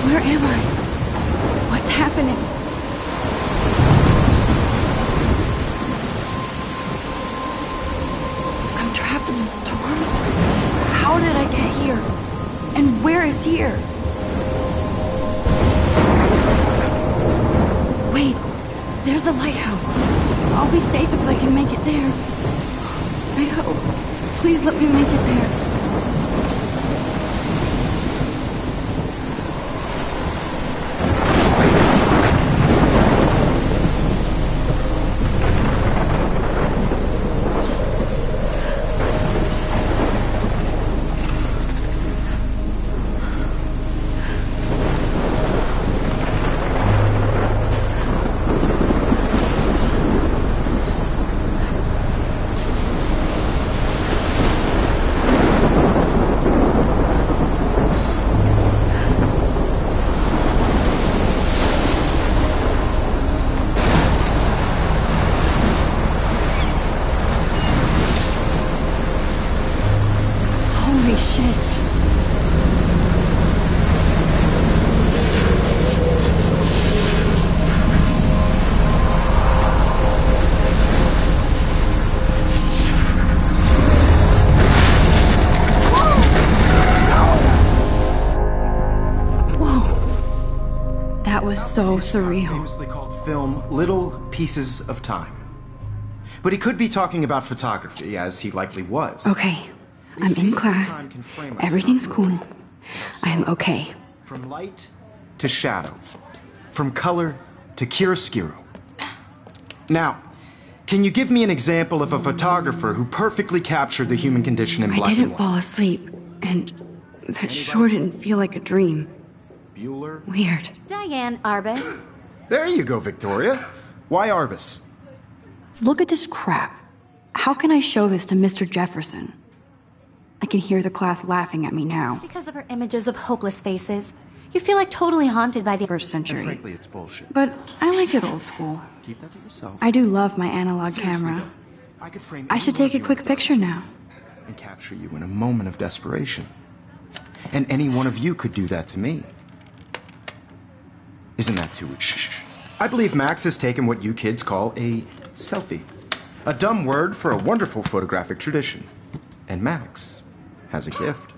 Where am I? What's happening? I'm trapped in a storm? How did I get here? And where is here? Wait, there's the lighthouse. I'll be safe if I can make it there. I hope. Please let me make it there. Holy shit. Whoa. That was so surreal. Famously called film Little Pieces of Time. But he could be talking about photography, as he likely was. Okay. I'm in class. Everything's cool. I'm okay. From light to shadow. From color to chiaroscuro. Now, can you give me an example of a photographer who perfectly captured the human condition in black and white? I didn't fall asleep, and that sure didn't feel like a dream. Bueller? Weird. Diane Arbus. There you go, Victoria. Why Arbus? Look at this crap. How can I show this to Mr. Jefferson? I can hear the class laughing at me now. Because of her images of hopeless faces. You feel like totally haunted by the First century. And frankly, it's bullshit. But I like it old school. Keep that to yourself. I do love my analog Seriously, camera. though, I could frame I should any one take a of quick your picture now. and capture you in a moment of desperation. And any one of you could do that to me. Isn't that too... Shh. I believe Max has taken what you kids call a selfie. A dumb word for a wonderful photographic tradition. And Max has a gift.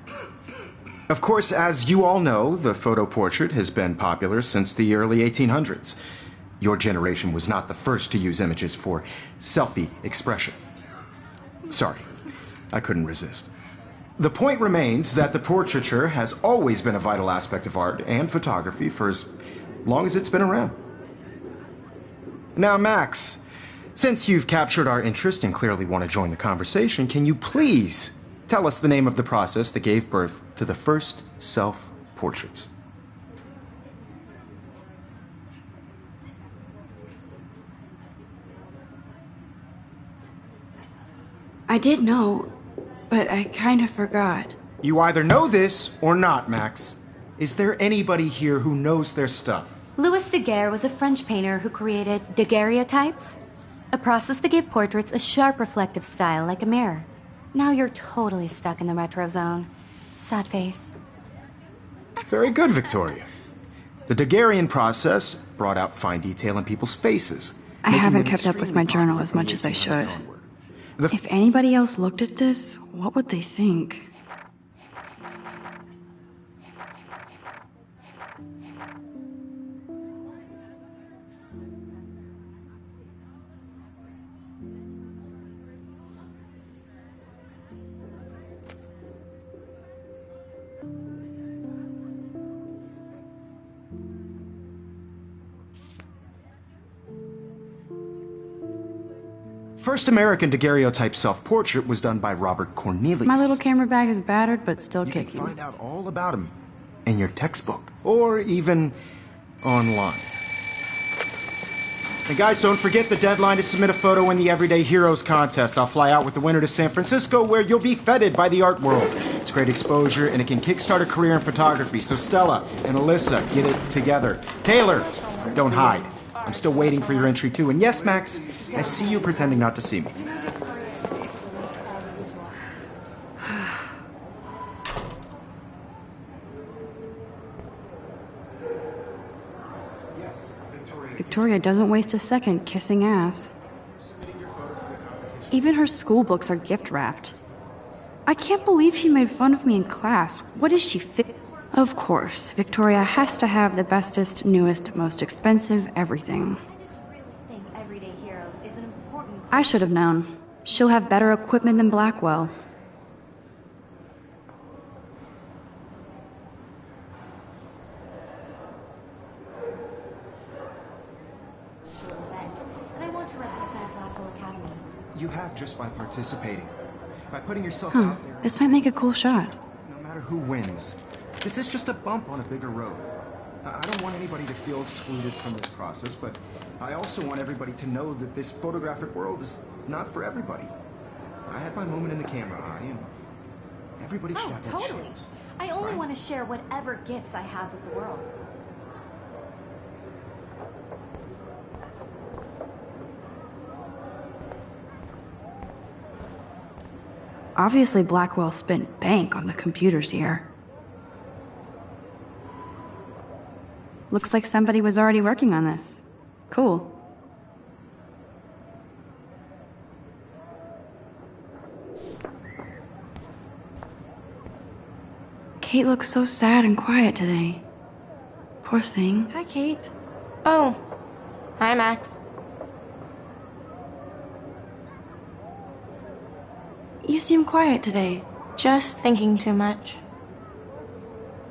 Of course, as you all know, the photo portrait has been popular since the early 1800s. Your generation was not the first to use images for selfie expression. Sorry, I couldn't resist. The point remains that the portraiture has always been a vital aspect of art and photography for as long as it's been around. Now, Max, since you've captured our interest and clearly want to join the conversation, can you please tell us the name of the process that gave birth to the first self-portraits? I did know, but I kind of forgot. You either know this or not, Max. Is there anybody here who knows their stuff? Louis Daguerre was a French painter who created daguerreotypes, a process that gave portraits a sharp reflective style like a mirror. Now you're totally stuck in the retro zone. Sad face. Very good, Victoria. The Daguerrean process brought out fine detail in people's faces. I haven't kept up with my journal as much as I should. If anybody else looked at this, what would they think? first American daguerreotype self-portrait was done by Robert Cornelius. My little camera bag is battered, but still You kicking. can find out all about him in your textbook, or even online. And guys, don't forget the deadline to submit a photo in the Everyday Heroes contest. I'll fly out with the winner to San Francisco, where you'll be feted by the art world. It's great exposure, and it can kickstart a career in photography. So Stella and Alyssa, get it together. Taylor, don't hide. I'm still waiting for your entry, too. And yes, Max, I see you pretending not to see me. Victoria doesn't waste a second kissing ass. Even her school books are gift wrapped. I can't believe she made fun of me in class. What is she Of course, Victoria has to have the bestest, newest, most expensive everything. I just really think Everyday Heroes is an important... I should have known. She'll have better equipment than Blackwell. event, and I want to represent Blackwell Academy. You have just by participating. By putting yourself out there. This might make a cool shot. No matter who wins, this is just a bump on a bigger road. I don't want anybody to feel excluded from this process, but I also want everybody to know that this photographic world is not for everybody. I had my moment in the camera eye, and everybody should have that Totally. chance. I only Right? want to share whatever gifts I have with the world. Obviously, Blackwell spent bank on the computers here. Looks like somebody was already working on this. Cool. Kate looks so sad and quiet today. Poor thing. Hi, Kate. Oh. Hi, Max. You seem quiet today. Just thinking too much.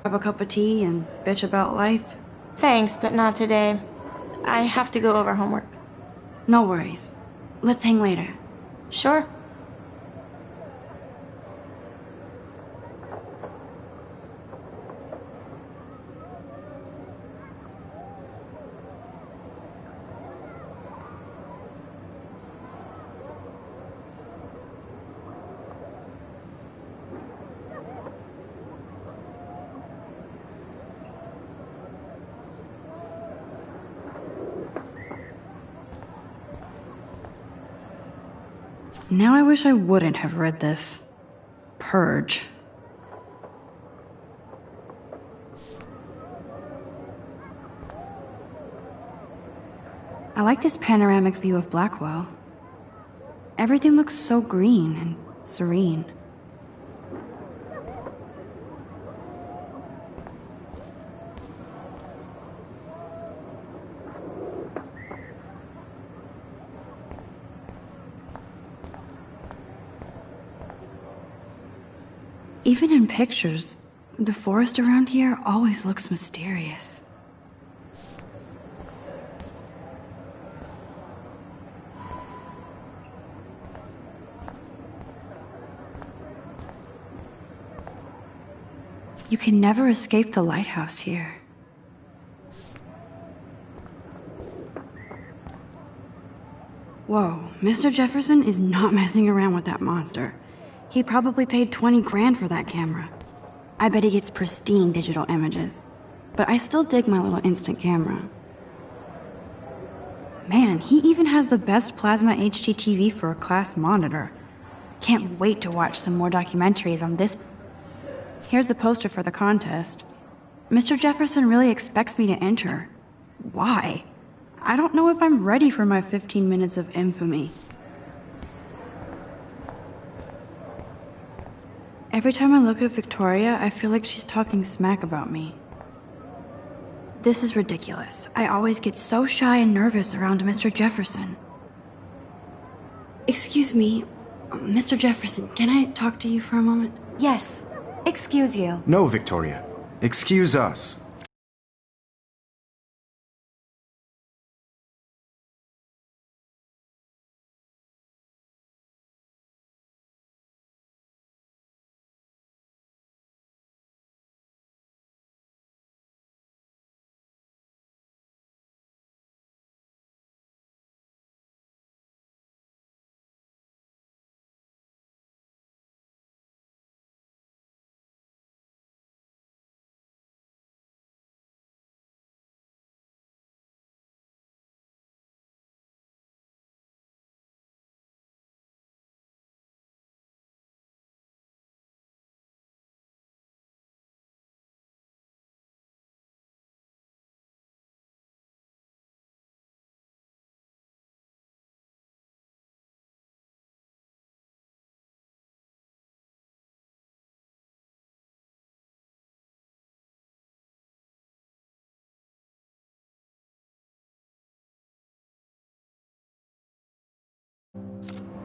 Have a cup of tea and bitch about life? Thanks, but not today. I have to go over homework. No worries. Let's hang later. Sure. Now I wish I wouldn't have read this. Purge. I like this panoramic view of Blackwell. Everything looks so green and serene. Even in pictures, the forest around here always looks mysterious. You can never escape the lighthouse here. Whoa, Mr. Jefferson is not messing around with that monster. He probably paid 20 grand for that camera. I bet he gets pristine digital images. But I still dig my little instant camera. Man, he even has the best plasma HDTV for a class monitor. Can't wait to watch some more documentaries on this. Here's the poster for the contest. Mr. Jefferson really expects me to enter. Why? I don't know if I'm ready for my 15 minutes of infamy. Every time I look at Victoria, I feel like she's talking smack about me. This is ridiculous. I always get so shy and nervous around Mr. Jefferson. Excuse me, Mr. Jefferson, can I talk to you for a moment? Yes. Excuse you. No, Victoria. Excuse us.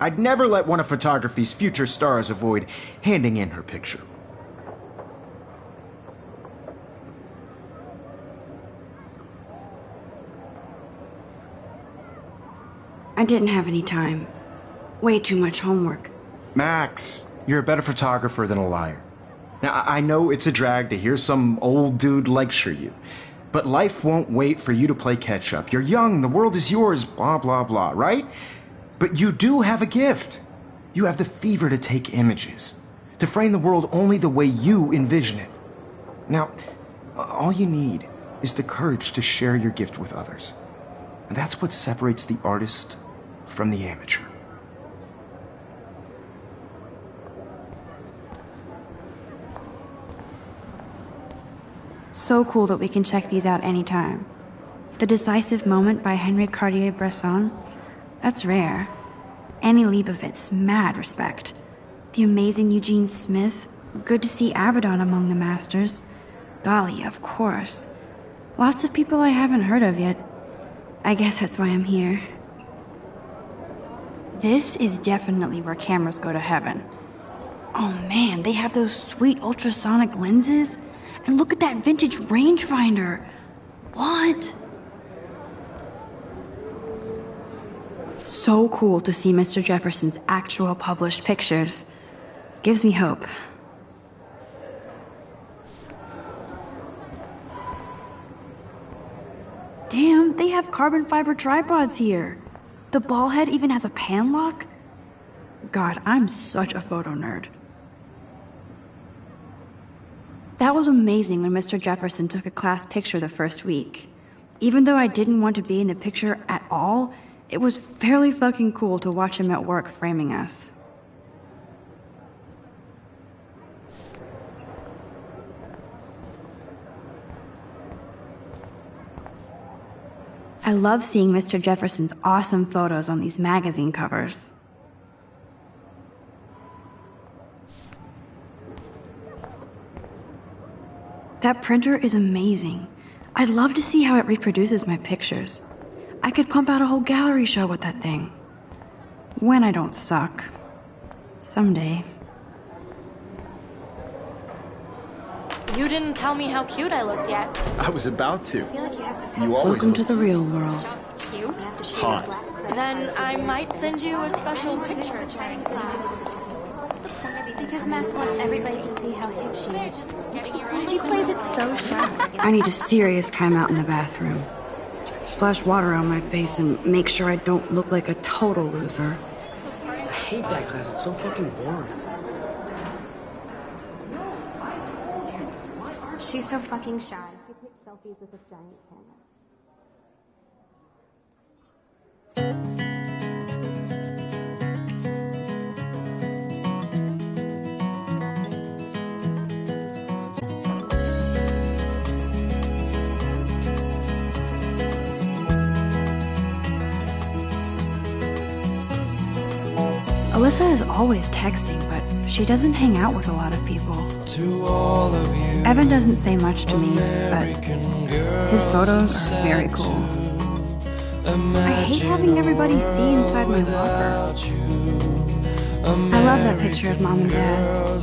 I'd never let one of photography's future stars avoid handing in her picture. I didn't have any time. Way too much homework. Max, you're a better photographer than a liar. Now, I know it's a drag to hear some old dude lecture you, but life won't wait for you to play catch-up. You're young, the world is yours, blah, blah, blah, right? But you do have a gift. You have the fever to take images, to frame the world only the way you envision it. Now, all you need is the courage to share your gift with others. And that's what separates the artist from the amateur. So cool that we can check these out anytime. The Decisive Moment by Henri Cartier-Bresson, that's rare. Annie Leibovitz, mad respect. The amazing Eugene Smith, good to see Avedon among the masters. Dali, of course. Lots of people I haven't heard of yet. I guess that's why I'm here. This is definitely where cameras go to heaven. Oh man, they have those sweet ultrasonic lenses. And look at that vintage rangefinder. What? So cool to see Mr. Jefferson's actual published pictures. Gives me hope. Damn, they have carbon fiber tripods here. The ball head even has a pan lock. God, I'm such a photo nerd. That was amazing when Mr. Jefferson took a class picture the first week. Even though I didn't want to be in the picture at all, it was fairly fucking cool to watch him at work framing us. I love seeing Mr. Jefferson's awesome photos on these magazine covers. That printer is amazing. I'd love to see how it reproduces my pictures. I could pump out a whole gallery show with that thing. When I don't suck. Someday. You didn't tell me how cute I looked yet. I was about to. You Welcome to the real world. Just cute? Hot. Then I might send you a special picture. Because Max wants everybody to see how hip she is. She plays it so sharp. I need a serious timeout in the bathroom. Splash water on my face and make sure I don't look like a total loser. I hate that class. It's so fucking boring. She's so fucking shy. She takes selfies with a giant camera. Alyssa is always texting, but she doesn't hang out with a lot of people. To all of you, Evan doesn't say much to me, but his photos are very cool. I hate having everybody see inside my locker. I love that picture of Mom and Dad.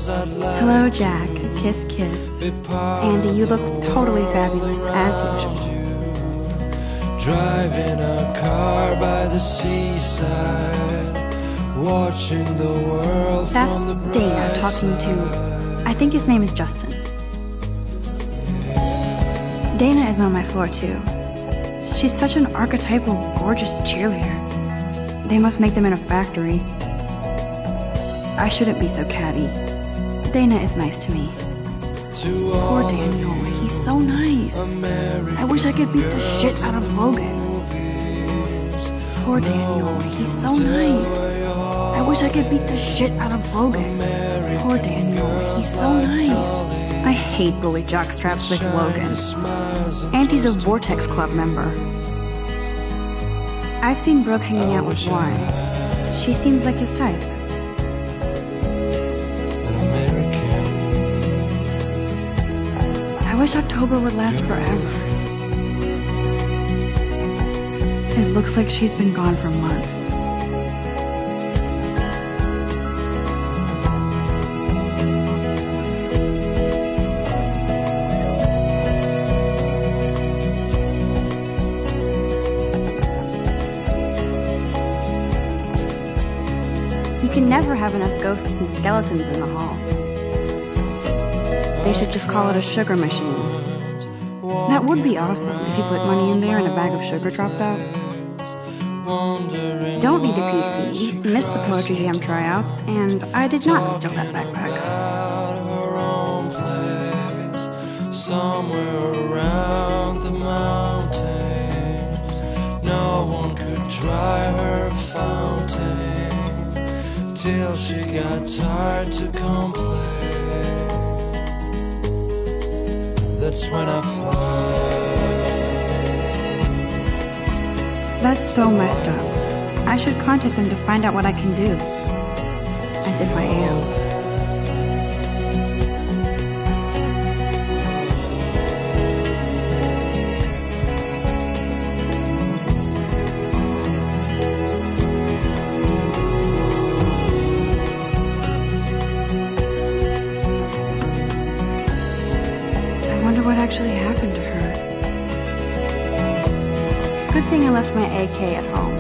Hello, Jack. Kiss, kiss. Andy, you look totally fabulous, as usual. driving a car by the seaside, watching the world That's from the Dana bright talking side. to, I think his name is Justin. Dana is on my floor too. She's such an archetypal, gorgeous cheerleader. They must make them in a factory. I shouldn't be so catty. Dana is nice to me. To Poor all Daniel, he's so nice. I wish I could beat the shit out of Logan. Poor Daniel, he's so nice. I wish I could beat the shit out of Logan. Poor Daniel, he's so nice. I hate bully jockstraps like Logan. Auntie's a Vortex Club member. I've seen Brooke hanging out with Warren. She seems like his type. I wish October would last forever. It looks like she's been gone for months. never have enough ghosts and skeletons in the hall. They should just call it a sugar machine. That would be awesome if you put money in there and a bag of sugar dropped out. Don't need a PC, missed the Poetry Jam tryouts, and I did not steal that backpack. Somewhere around the mountains, no one could dry her fountain till she got tired to complain. That's when I fly. That's so messed up. I should contact them to find out what I can do. As if I am. I wonder what actually happened to her. Good thing I left my AK at home.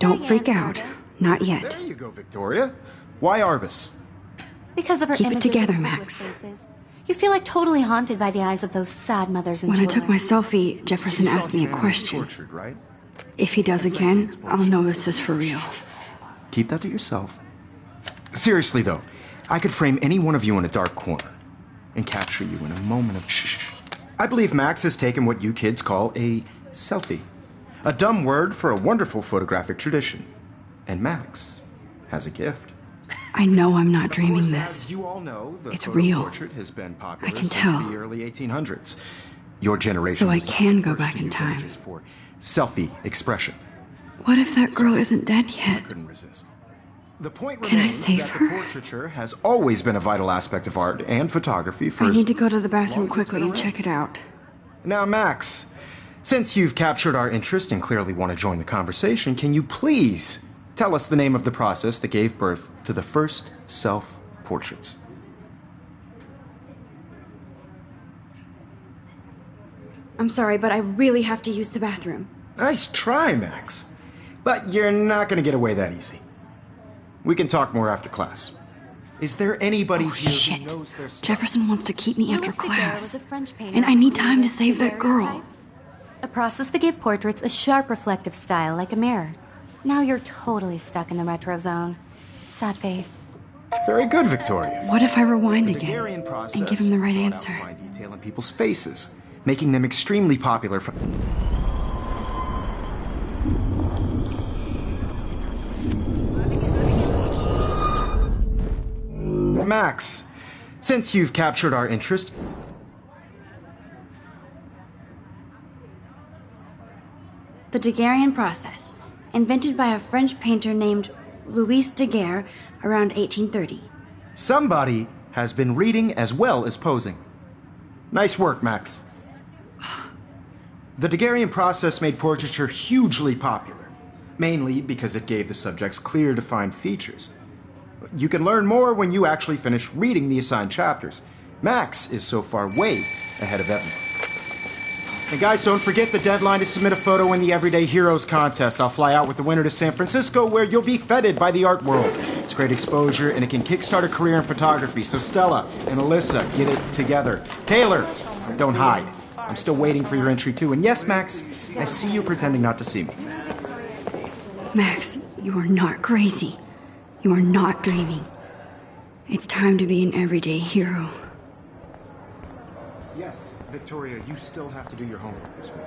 Don't freak out. Not yet. There you go, Victoria. Why Arbus? Because of her Keep it images of together, hopeless Max. faces. You feel like totally haunted by the eyes of those sad mothers and When I children. took my selfie, Jefferson asked me a question. Tortured, right? If he does again, I'll know this is for real. Keep that to yourself. Seriously, though, I could frame any one of you in a dark corner and capture you in a moment of shh. I believe Max has taken what you kids call a selfie. A dumb word for a wonderful photographic tradition. And Max has a gift. I know I'm not Of dreaming course, this. as you all know, the It's photo real. portrait has been popular I can since tell. the early 1800s. Your generation So I was the can go first back to in use time. images for selfie expression. What if that girl isn't dead I yet? couldn't resist. The point Can I remains save that her? the portraiture has always been a vital aspect of art and photography for I as need to go to the long bathroom as it's quickly been and around. check it out. Now, Max, since you've captured our interest and clearly want to join the conversation, can you please tell us the name of the process that gave birth to the first self-portraits? I'm sorry, but I really have to use the bathroom. Nice try, Max. But you're not going to get away that easy. We can talk more after class. Is there anybody Oh, here shit. who knows their stuff? Jefferson wants to keep me after Louis Daguerre class. was a French painter And I need who time to created save that girl. daguerreotypes, a process that gave portraits a sharp reflective style like a mirror. Now you're totally stuck in the retro zone. Sad face. Very good, Victoria. What if I rewind The again Daguerrean process and give him the right brought out answer? fine detail in people's faces, making them extremely popular for... Max, since you've captured our interest, The Daguerrean process, invented by a French painter named Louis Daguerre around 1830. somebody has been reading as well as posing. Nice work, Max. The Daguerrean process made portraiture hugely popular, mainly because it gave the subjects clear, defined features. You can learn more when you actually finish reading the assigned chapters. Max is so far way ahead of everyone. And guys, don't forget the deadline to submit a photo in the Everyday Heroes contest. I'll fly out with the winner to San Francisco, where you'll be feted by the art world. It's great exposure, and it can kickstart a career in photography. So Stella and Alyssa, get it together. Taylor, don't hide. I'm still waiting for your entry too. And yes, Max, I see you pretending not to see me. Max, you are not crazy. You are not dreaming. It's time to be an everyday hero. Yes, Victoria, you still have to do your homework this week.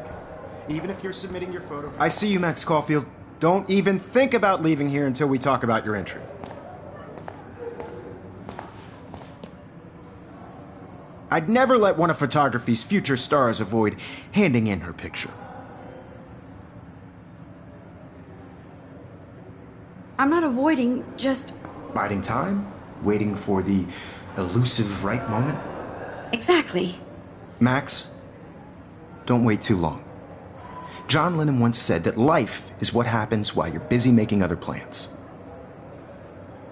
Even if you're submitting your photo... I see you, Max Caulfield. Don't even think about leaving here until we talk about your entry. I'd never let one of photography's future stars avoid handing in her picture. I'm not avoiding, just... Biding time, waiting for the elusive right moment. Exactly. Max, don't wait too long. John Lennon once said that life is what happens while you're busy making other plans.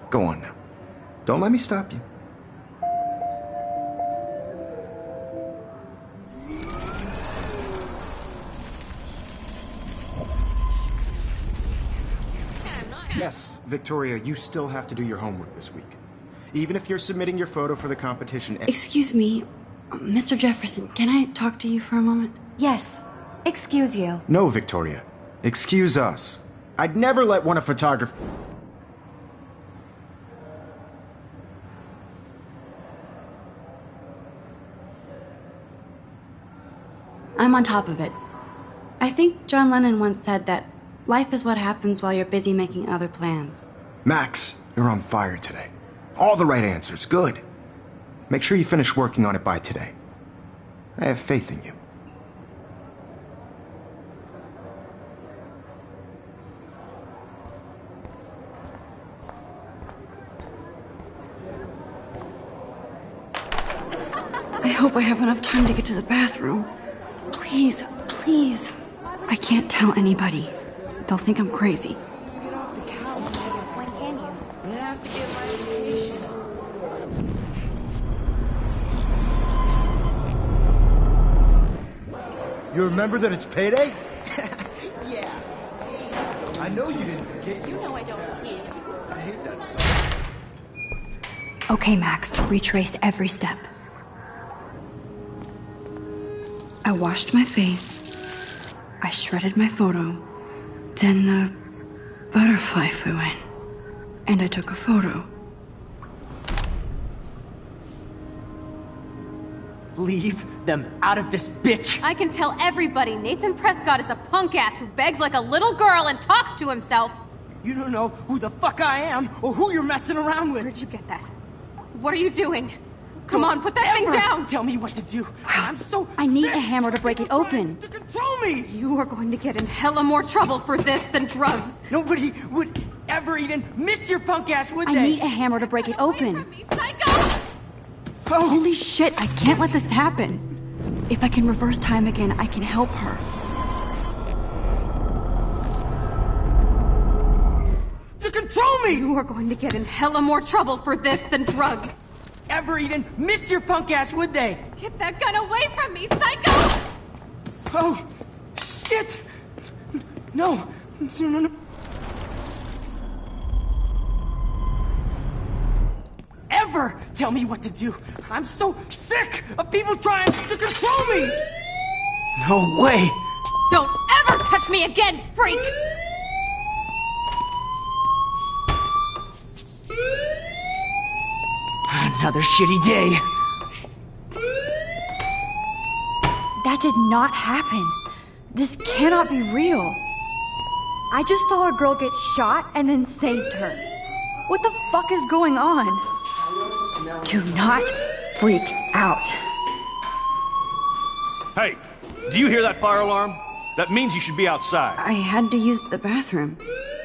Go on now. Don't let me stop you. Yes, Victoria, you still have to do your homework this week. Even if you're submitting your photo for the competition... Excuse me, Mr. Jefferson, can I talk to you for a moment? Yes. Excuse you. No, Victoria. Excuse us. I'd never let one of photography... I'm on top of it. I think John Lennon once said that life is what happens while you're busy making other plans. Max, you're on fire today. All the right answers. Good. Make sure you finish working on it by today. I have faith in you. I hope I have enough time to get to the bathroom. Please, please. I can't tell anybody. They'll think I'm crazy. Get off the couch. When can you? I have to get my education. You remember that it's payday? I know you didn't forget. You know I don't tease. I hate that song. Okay, Max, retrace every step. I washed my face. I shredded my photo. Then the butterfly flew in. And I took a photo. Leave them out of this bitch! I can tell everybody Nathan Prescott is a punk ass who begs like a little girl and talks to himself. You don't know who the fuck I am or who you're messing around with. Where'd you get that? What are you doing? Come on, put that thing down! Tell me what to do. I'm so I need sick a hammer to break it of people open. trying to control me! You are going to get in hella more trouble for this than drugs. Nobody would ever even miss your punk ass, would I they? need a hammer to break it Away open. from me, psycho! Oh, Holy shit, I can't let this happen. If I can reverse time again, I can help her. to control me! You are going to get in hella more trouble for this than drugs. Ever even miss your punk ass, would they? Get that gun away from me, psycho! Oh, shit! No, no, no. Ever tell me what to do. I'm so sick of people trying to control me! No way! Don't ever touch me again, freak! Another shitty day. That did not happen. This cannot be real. I just saw a girl get shot and then saved her. What the fuck is going on? Do not freak out. Hey, do you hear that fire alarm? That means you should be outside. I had to use the bathroom.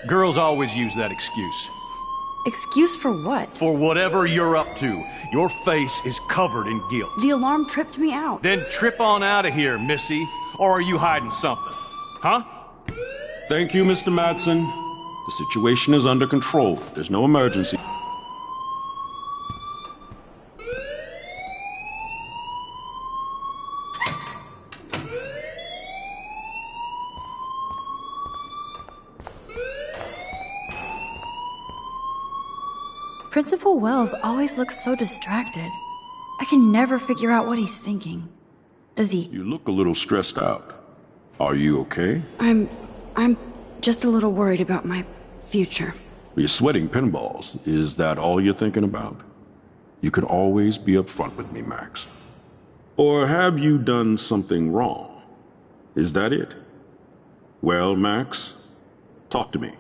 Girls always use that excuse. Excuse for what? For whatever you're up to, your face is covered in guilt. The alarm tripped me out. Then trip on out of here, Missy. Or are you hiding something? Huh? Thank you, Mr. Madsen. The situation is under control. There's no emergency. Principal Wells always looks so distracted. I can never figure out what he's thinking. Does he? You look a little stressed out. Are you okay? I'm just a little worried about my future. You're sweating pinballs. Is that all you're thinking about? You can always be upfront with me, Max. Or have you done something wrong? Is that it? Well, Max, talk to me.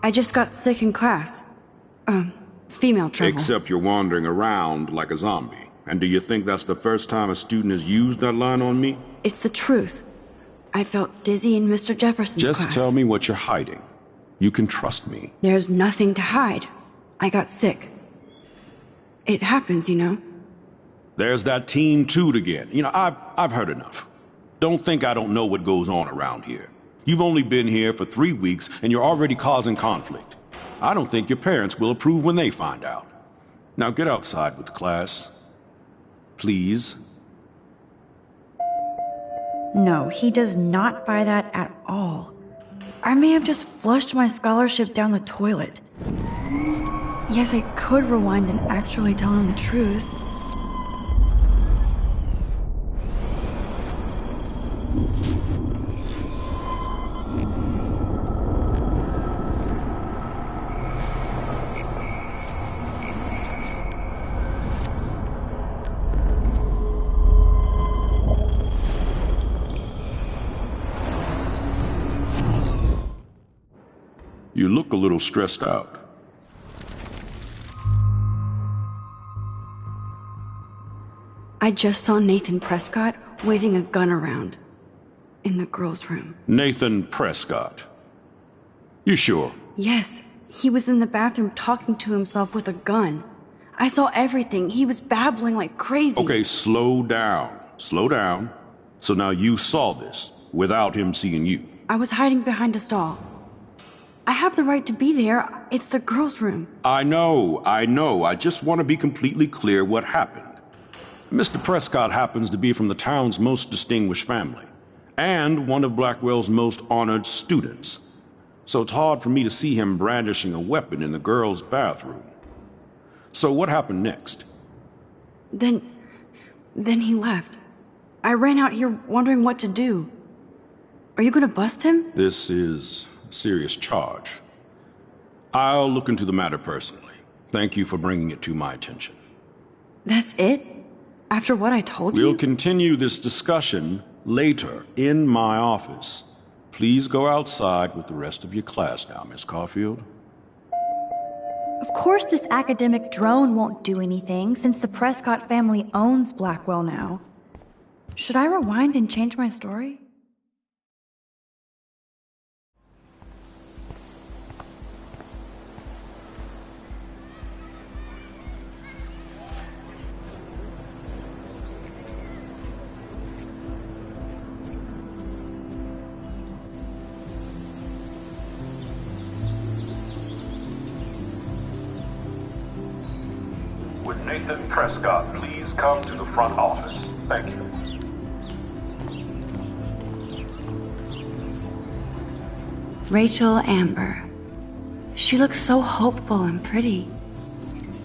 I just got sick in class. Female trouble. Except you're wandering around like a zombie. And do you think that's the first time a student has used that line on me? It's the truth. I felt dizzy in Mr. Jefferson's class. Just tell me what you're hiding. You can trust me. There's nothing to hide. I got sick. It happens, you know. There's that teen toot again. You know, I've heard enough. Don't think I don't know what goes on around here. You've only been here for 3 weeks, and you're already causing conflict. I don't think your parents will approve when they find out. Now get outside with class. Please. No, he does not buy that at all. I may have just flushed my scholarship down the toilet. Yes, I could rewind and actually tell him the truth. You look a little stressed out. I just saw Nathan Prescott waving a gun around in the girls' room. Nathan Prescott. You sure? Yes, he was in the bathroom talking to himself with a gun. I saw everything. He was babbling like crazy. Okay, slow down. Slow down. So now you saw this without him seeing you. I was hiding behind a stall. I have the right to be there. It's the girls' room. I know. I just want to be completely clear what happened. Mr. Prescott happens to be from the town's most distinguished family, and one of Blackwell's most honored students. So it's hard for me to see him brandishing a weapon in the girls' bathroom. So what happened next? Then he left. I ran out here wondering what to do. Are you gonna bust him? This is a serious charge. I'll look into the matter personally. Thank you for bringing it to my attention. That's it? After what I told you? We'll continue this discussion later in my office. Please go outside with the rest of your class now, Miss Caulfield. Of course this academic drone won't do anything, since the Prescott family owns Blackwell now. Should I rewind and change my story? Would Nathan Prescott please come to the front office? Thank you. Rachel Amber. She looks so hopeful and pretty.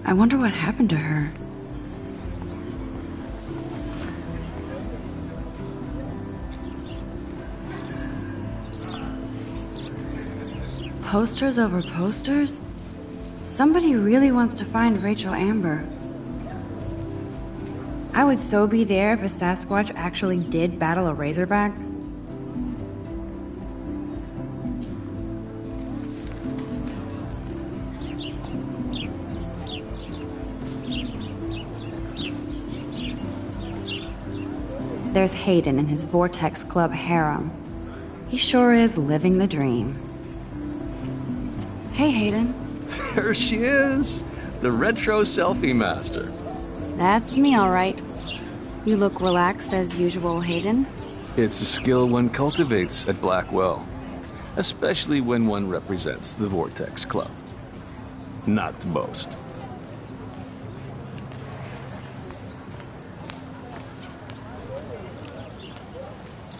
I wonder what happened to her. Posters over posters? Somebody really wants to find Rachel Amber. I would so be there if a Sasquatch actually did battle a Razorback. There's Hayden and his Vortex Club harem. He sure is living the dream. Hey, Hayden. There she is, the retro selfie master. That's me, all right. You look relaxed as usual, Hayden. It's a skill one cultivates at Blackwell, especially when one represents the Vortex Club. Not to boast.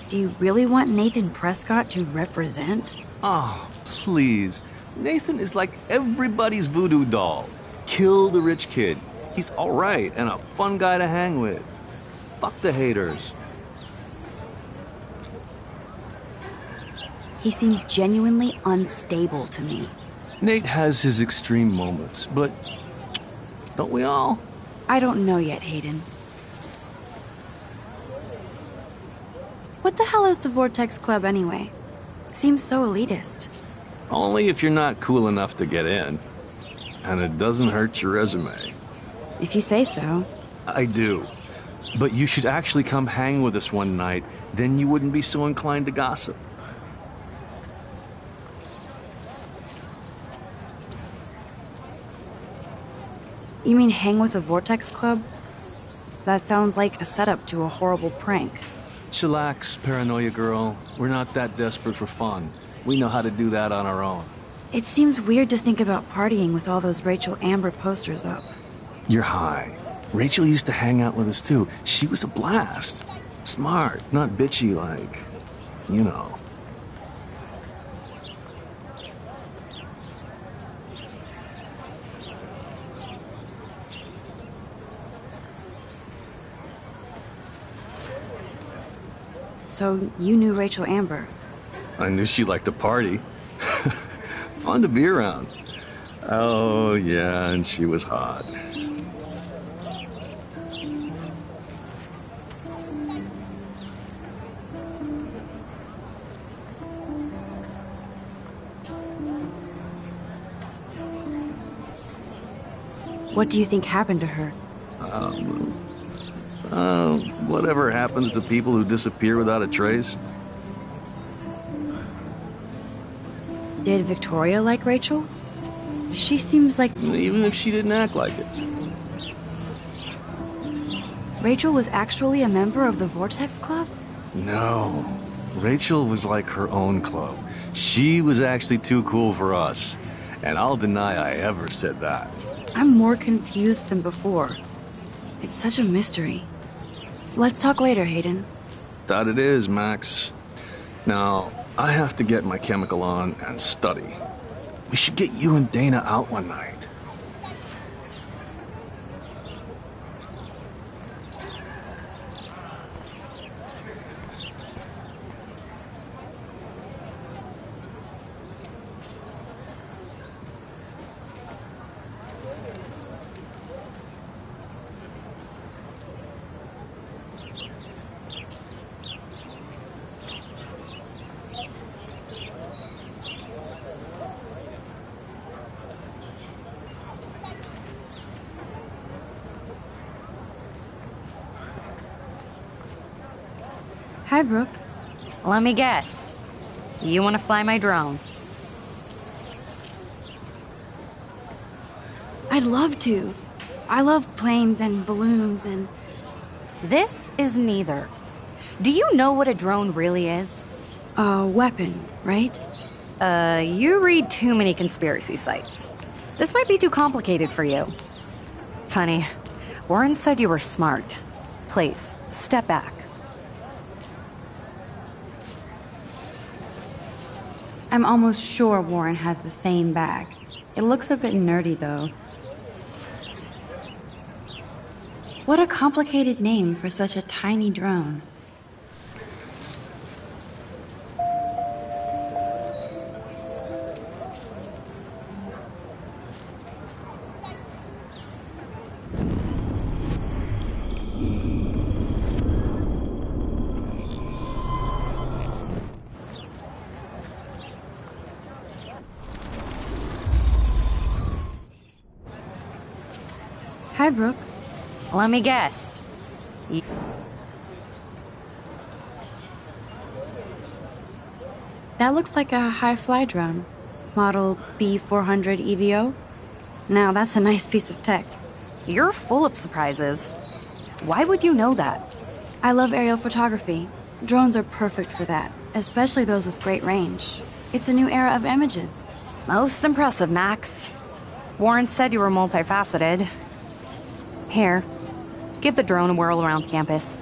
Do you really want Nathan Prescott to represent? Oh, please. Nathan is like everybody's voodoo doll. Kill the rich kid. He's all right and a fun guy to hang with. Fuck the haters. He seems genuinely unstable to me. Nate has his extreme moments, but don't we all? I don't know yet, Hayden. What the hell is the Vortex Club anyway? Seems so elitist. Only if you're not cool enough to get in. And it doesn't hurt your resume. If you say so. I do. But you should actually come hang with us one night, then you wouldn't be so inclined to gossip. You mean hang with a Vortex Club? That sounds like a setup to a horrible prank. Chillax, paranoia girl. We're not that desperate for fun. We know how to do that on our own. It seems weird to think about partying with all those Rachel Amber posters up. You're high. Rachel used to hang out with us too. She was a blast. Smart, not bitchy like, you know. So you knew Rachel Amber? I knew she liked to party. Fun to be around. Oh, yeah, and she was hot. What do you think happened to her? Whatever happens to people who disappear without a trace? Did Victoria like Rachel? She seems like... Even if she didn't act like it. Rachel was actually a member of the Vortex Club? No. Rachel was like her own club. She was actually too cool for us. And I'll deny I ever said that. I'm more confused than before. It's such a mystery. Let's talk later, Hayden. That it is, Max. Now, I have to get my chemical on and study. We should get you and Dana out one night. Hi, Brooke. Let me guess. You want to fly my drone? I'd love to. I love planes and balloons and... This is neither. Do you know what a drone really is? A weapon, right? You read too many conspiracy sites. This might be too complicated for you. Funny. Warren said you were smart. Please, step back. I'm almost sure Warren has the same bag. It looks a bit nerdy, though. What a complicated name for such a tiny drone. Hi, Brooke. Let me guess. That looks like a high-fly drone. Model B400 EVO. Now, that's a nice piece of tech. You're full of surprises. Why would you know that? I love aerial photography. Drones are perfect for that, especially those with great range. It's a new era of images. Most impressive, Max. Warren said you were multifaceted. Here, give the drone a whirl around campus.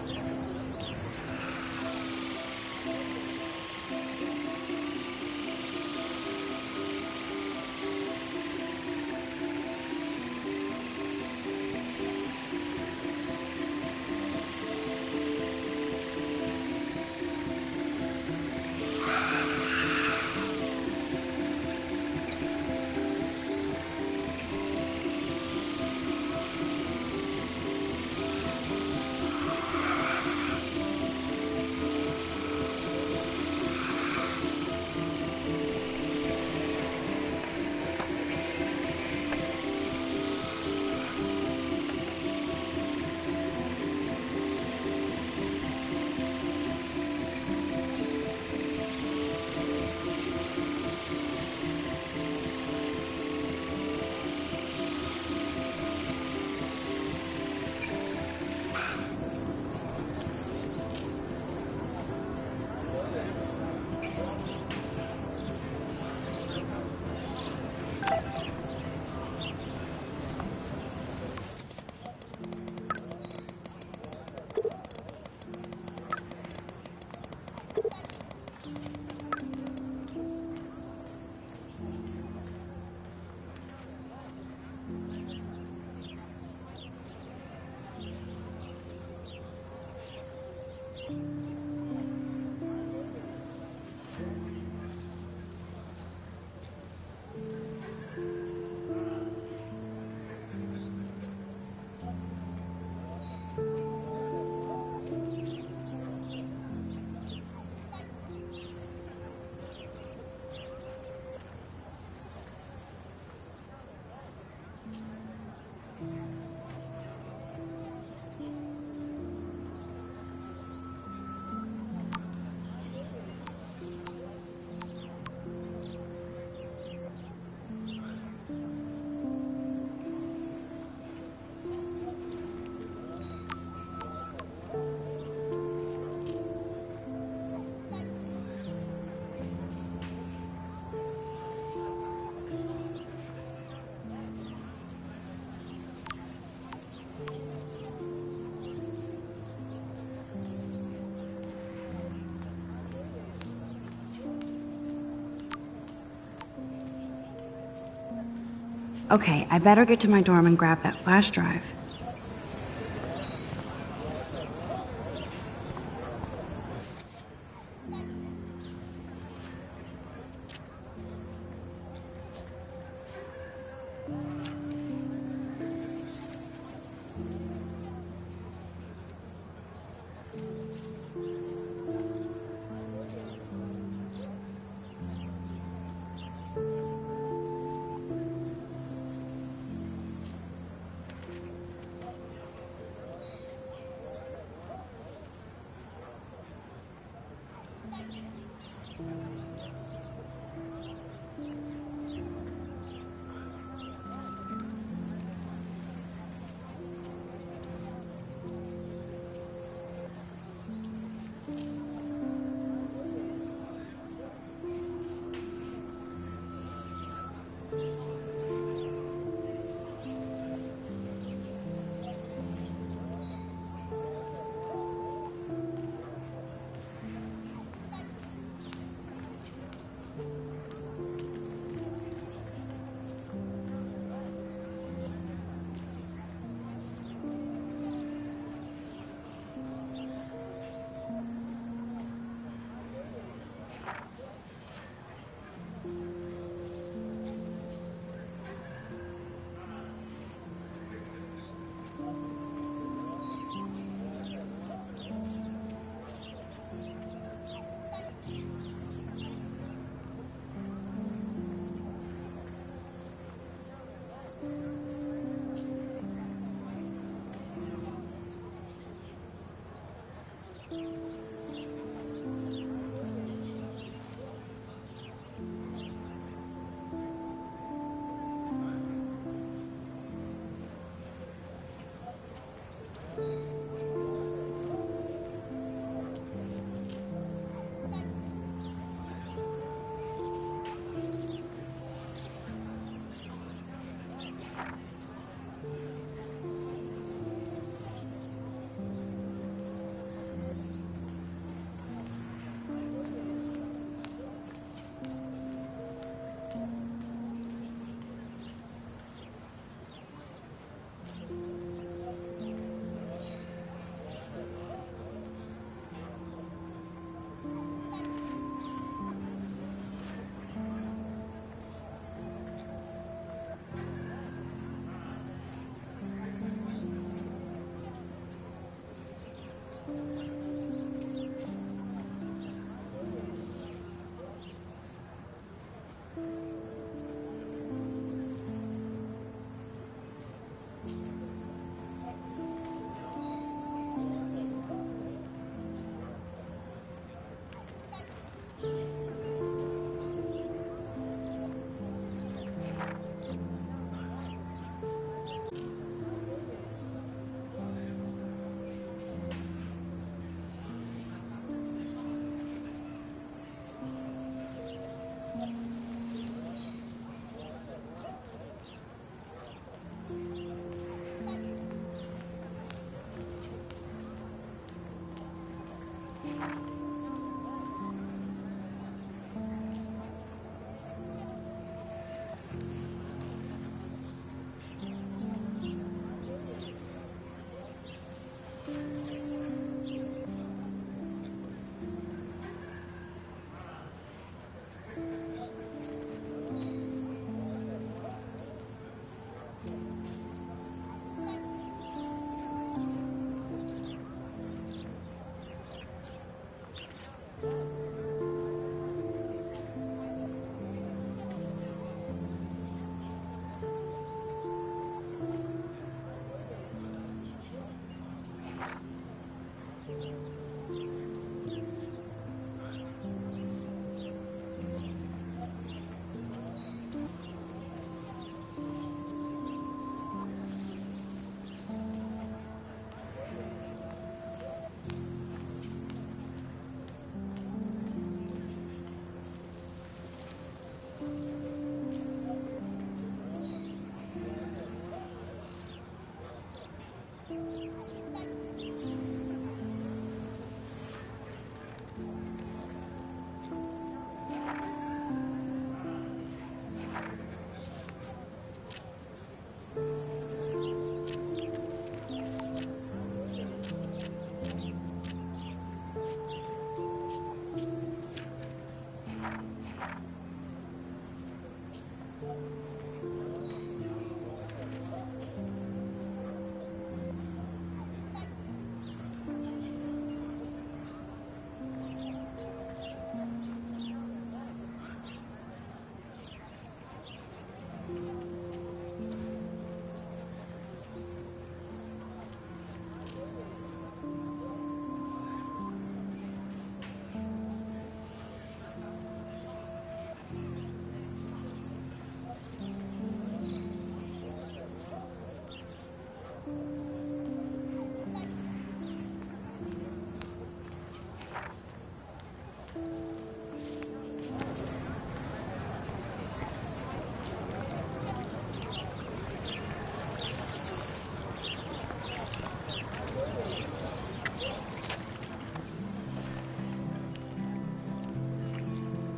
Okay, I better get to my dorm and grab that flash drive.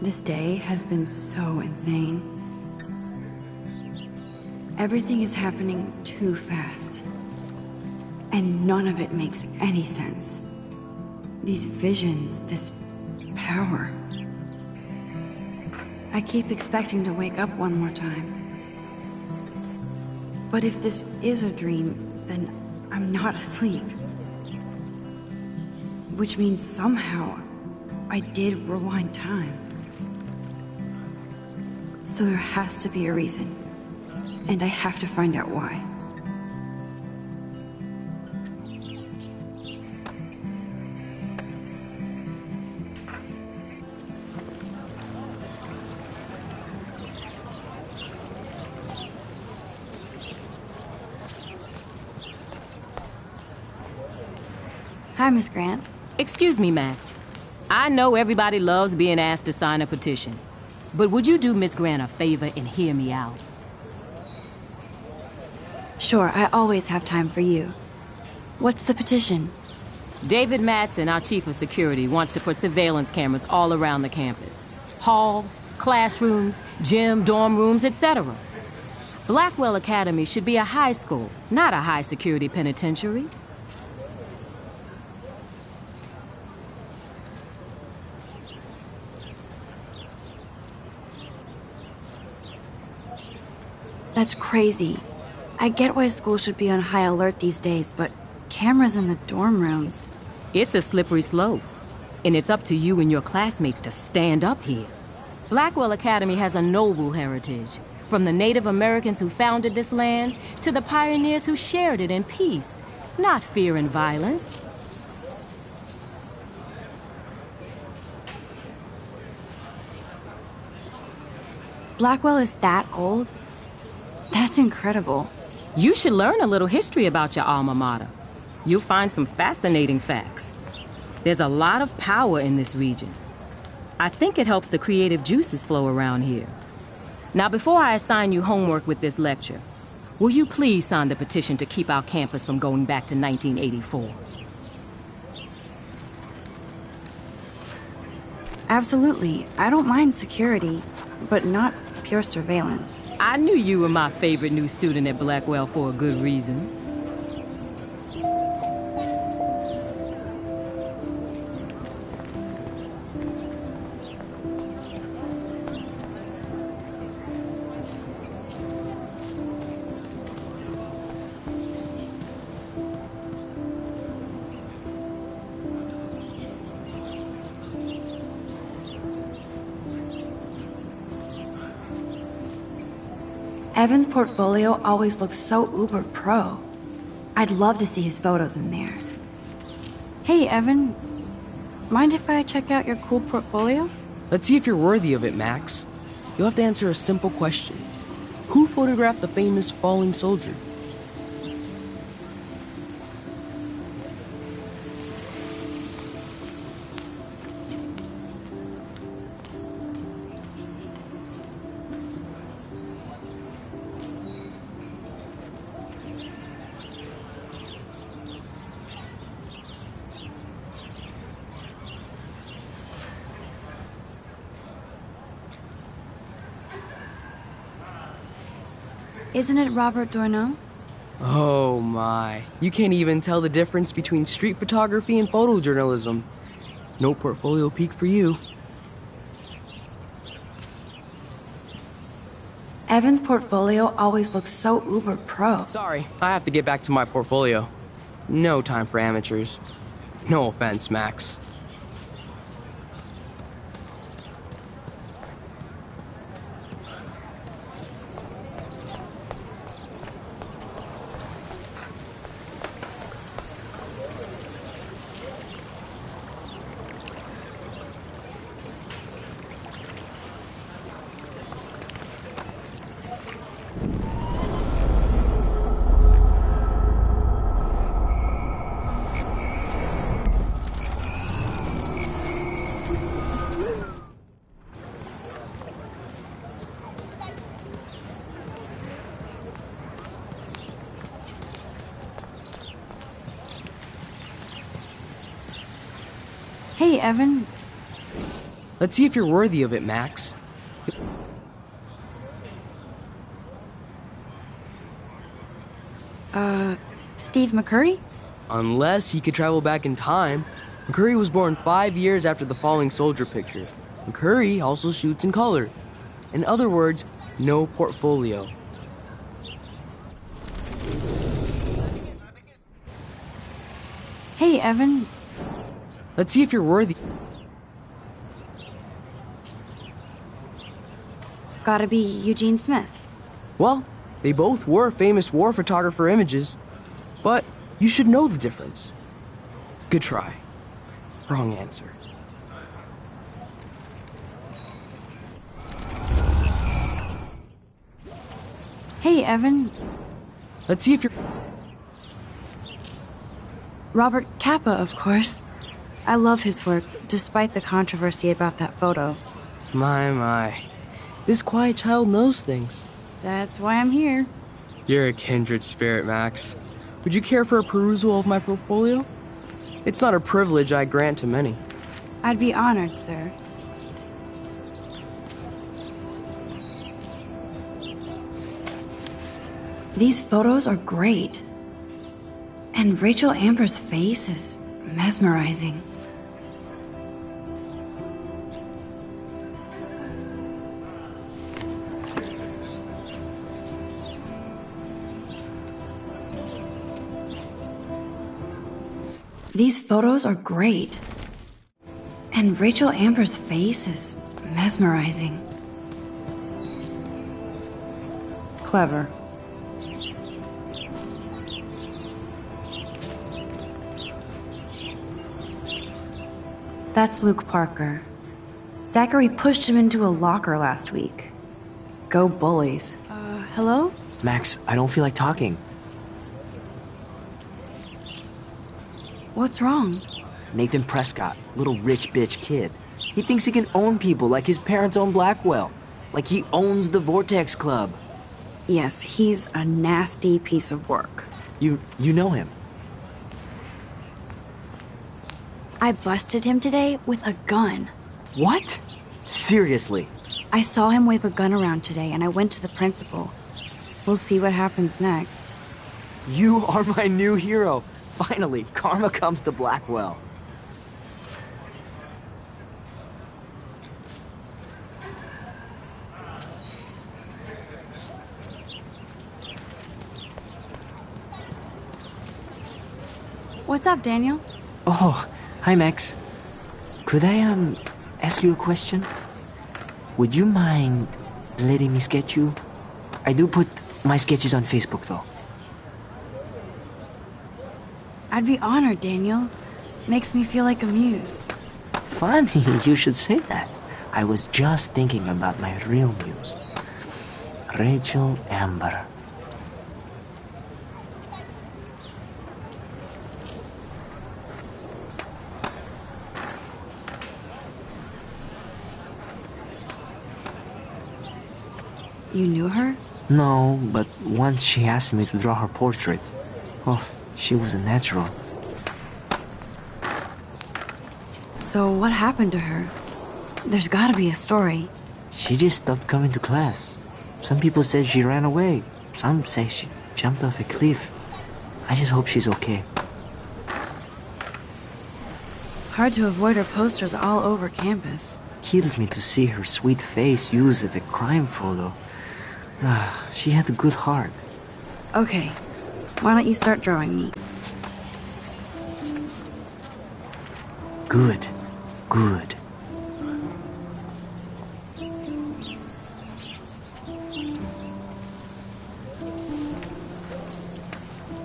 This day has been so insane. Everything is happening too fast. And none of it makes any sense. These visions, this power. I keep expecting to wake up one more time. But if this is a dream, then I'm not asleep. Which means somehow I did rewind time. So there has to be a reason. And I have to find out why. Hi, Miss Grant. Excuse me, Max. I know everybody loves being asked to sign a petition. But would you do Miss Grant a favor and hear me out? Sure, I always have time for you. What's the petition? David Madsen, our chief of security, wants to put surveillance cameras all around the campus. Halls, classrooms, gym, dorm rooms, etc. Blackwell Academy should be a high school, not a high-security penitentiary. That's crazy. I get why school should be on high alert these days, but cameras in the dorm rooms... It's a slippery slope, and it's up to you and your classmates to stand up here. Blackwell Academy has a noble heritage, from the Native Americans who founded this land to the pioneers who shared it in peace, not fear and violence. Blackwell is that old? That's incredible. You should learn a little history about your alma mater. You'll find some fascinating facts. There's a lot of power in this region. I think it helps the creative juices flow around here. Now, before I assign you homework with this lecture, will you please sign the petition to keep our campus from going back to 1984? Absolutely. I don't mind security, but not pure surveillance. I knew you were my favorite new student at Blackwell for a good reason. Evan's portfolio always looks so uber pro. I'd love to see his photos in there. Hey, Evan. Mind if I check out your cool portfolio? Let's see if you're worthy of it, Max. You'll have to answer a simple question. Who photographed the famous falling soldier? Isn't it Robert Doisneau? Oh my, you can't even tell the difference between street photography and photojournalism. No portfolio peak for you. Evan's portfolio always looks so uber pro. Sorry, I have to get back to my portfolio. No time for amateurs. No offense, Max. Hey, Evan. Let's see if you're worthy of it, Max. Steve McCurry? Unless he could travel back in time. McCurry was born 5 years after the falling soldier picture. McCurry also shoots in color. In other words, no portfolio. Hey, Evan. Let's see if you're worthy. Gotta be Eugene Smith. Well, they both were famous war photographer images. But you should know the difference. Good try. Wrong answer. Hey, Evan. Let's see if you're... Robert Capa, of course. I love his work, despite the controversy about that photo. My. This quiet child knows things. That's why I'm here. You're a kindred spirit, Max. Would you care for a perusal of my portfolio? It's not a privilege I grant to many. I'd be honored, sir. These photos are great. And Rachel Amber's face is mesmerizing. These photos are great. And Rachel Amber's face is mesmerizing. Clever. That's Luke Parker. Zachary pushed him into a locker last week. Go Bullies. Hello? Max, I don't feel like talking. What's wrong? Nathan Prescott, little rich bitch kid. He thinks he can own people like his parents own Blackwell. Like he owns the Vortex Club. Yes, he's a nasty piece of work. You know him? I busted him today with a gun. What? Seriously? I saw him wave a gun around today and I went to the principal. We'll see what happens next. You are my new hero. Finally, karma comes to Blackwell. What's up, Daniel? Oh, hi, Max. Could I, ask you a question? Would you mind letting me sketch you? I do put my sketches on Facebook, though. I'd be honored, Daniel. Makes me feel like a muse. Funny you should say that. I was just thinking about my real muse. Rachel Amber. You knew her? No, but once she asked me to draw her portrait. Oh, she was a natural. So what happened to her? There's gotta be a story. She just stopped coming to class. Some people said she ran away. Some say she jumped off a cliff. I just hope she's okay. Hard to avoid her posters all over campus. Kills me to see her sweet face used as a crime photo. She had a good heart. Okay, why don't you start drawing me? Good. Good.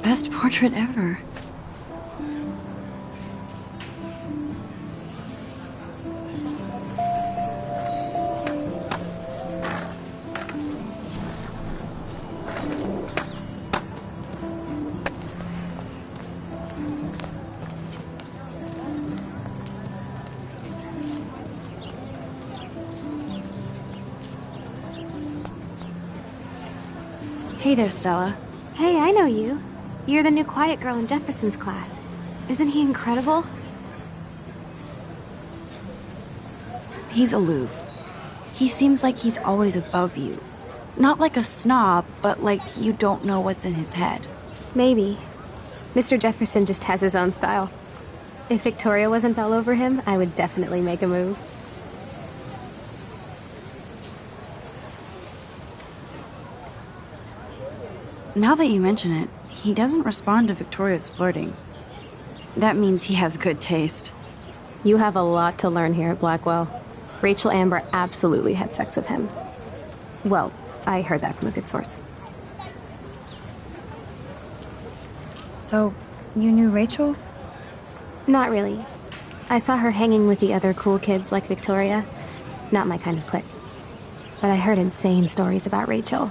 Best portrait ever. Hey there, Stella. Hey, I know you. You're the new quiet girl in Jefferson's class. Isn't he incredible? He's aloof. He seems like he's always above you. Not like a snob, but like you don't know what's in his head. Maybe. Mr. Jefferson just has his own style. If Victoria wasn't all over him, I would definitely make a move. Now that you mention it, he doesn't respond to Victoria's flirting. That means he has good taste. You have a lot to learn here at Blackwell. Rachel Amber absolutely had sex with him. Well, I heard that from a good source. So, you knew Rachel? Not really. I saw her hanging with the other cool kids like Victoria. Not my kind of clique. But I heard insane stories about Rachel.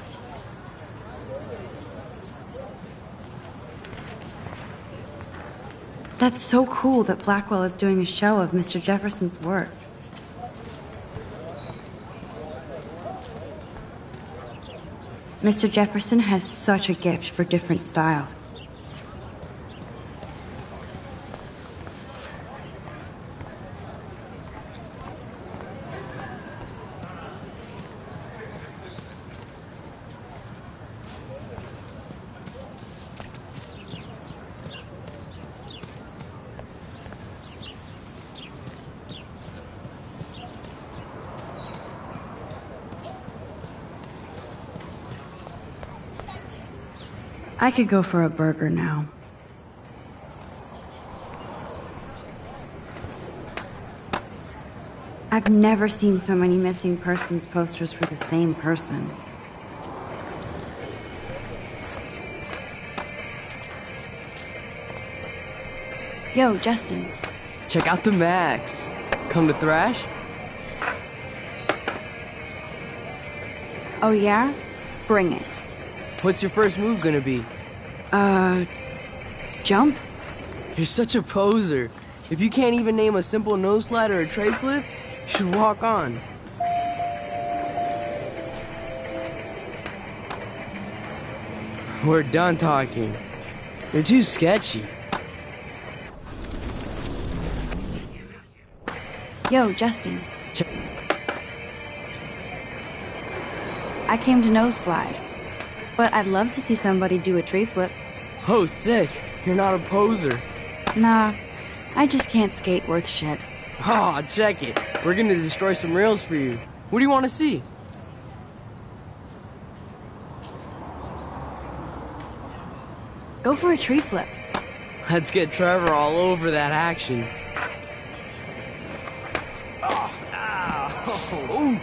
That's so cool that Blackwell is doing a show of Mr. Jefferson's work. Mr. Jefferson has such a gift for different styles. I could go for a burger now. I've never seen so many missing persons posters for the same person. Yo, Justin. Check out the Max. Come to thrash? Oh yeah? Bring it. What's your first move gonna be? Jump? You're such a poser. If you can't even name a simple nose slide or a tray flip, you should walk on. We're done talking. You're too sketchy. Yo, Justin. I came to nose slide. But I'd love to see somebody do a tree flip. Oh, sick. You're not a poser. Nah, I just can't skate worth shit. Aw, check it. We're gonna destroy some rails for you. What do you want to see? Go for a tree flip. Let's get Trevor all over that action. Ooh.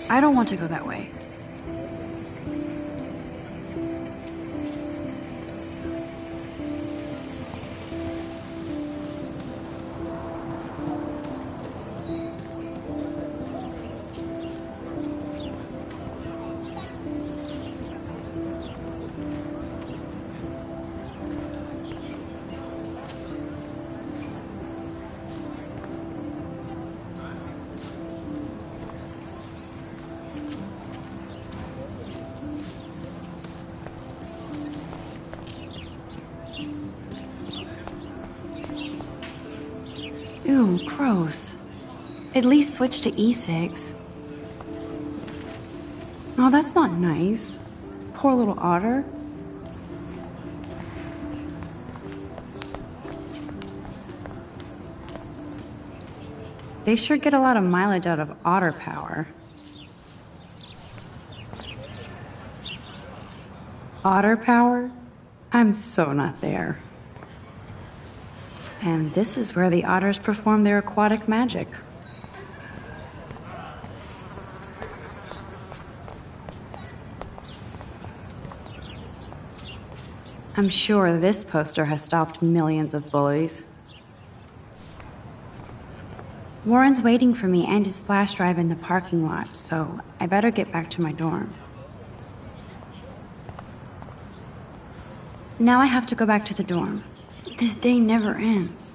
I don't want to go that way. Ew, gross. At least switch to e-cigs. Oh, that's not nice. Poor little otter. They sure get a lot of mileage out of otter power. Otter power? I'm so not there. And this is where the otters perform their aquatic magic. I'm sure this poster has stopped millions of bullies. Warren's waiting for me and his flash drive in the parking lot, so I better get back to my dorm. Now I have to go back to the dorm. This day never ends.